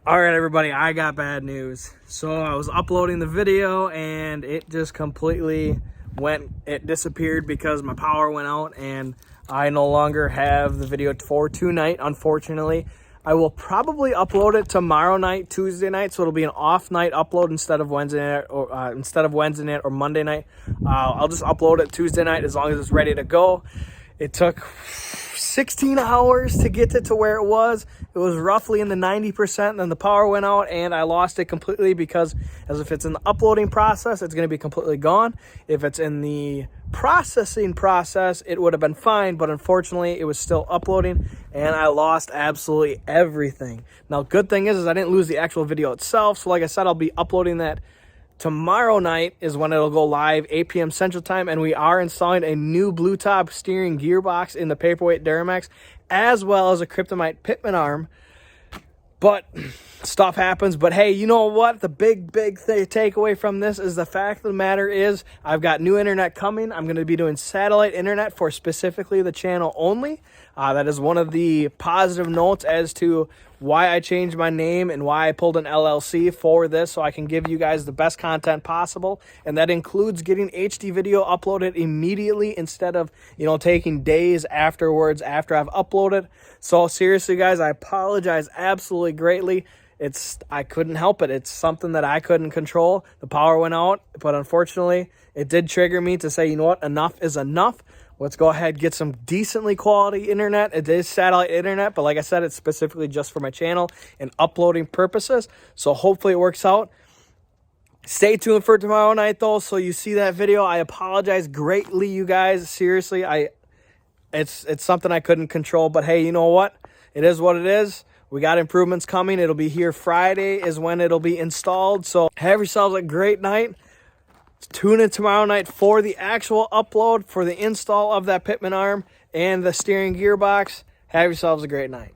All right, everybody, I got bad news. So I was uploading the video and it just completely it disappeared because my power went out and I no longer have the video for tonight, unfortunately. I will probably upload it tomorrow night, Tuesday night, so it'll be an off night upload instead of Wednesday night or Monday night. I'll just upload it Tuesday night as long as it's ready to go. It took 16 hours to get it to where it was. It was roughly in the 90%, and then the power went out and I lost it completely because as if it's in the uploading process, it's going to be completely gone. If it's in the processing process, it would have been fine, but unfortunately it was still uploading and I lost absolutely everything. Now, good thing is I didn't lose the actual video itself. So like I said, I'll be uploading that tomorrow night is when it'll go live, 8 p.m. Central Time, and we are installing a new blue top steering gearbox in the Paperweight Duramax, as well as a Kryptonite pitman arm. But stuff happens. But hey, you know what? The big takeaway from this is the fact of the matter is I've got new internet coming. I'm going to be doing satellite internet for specifically the channel only. That is one of the positive notes as to why I changed my name and why I pulled an LLC for this, so I can give you guys the best content possible. And that includes getting HD video uploaded immediately instead of, taking days afterwards after I've uploaded. So seriously, guys, I apologize absolutely greatly. I couldn't help it. It's something that I couldn't control. The power went out, but unfortunately, it did trigger me to say, you know what, enough is enough. Let's go ahead and get some decently quality internet. It is satellite internet, but like I said, it's specifically just for my channel and uploading purposes. So hopefully it works out. Stay tuned for tomorrow night, though, so you see that video. I apologize greatly, you guys. Seriously, it's something I couldn't control, but hey, you know what? It is what it is. We got improvements coming. It'll be here Friday is when it'll be installed. So have yourselves a great night. Tune in tomorrow night for the actual upload for the install of that pitman arm and the steering gearbox. Have yourselves a great night.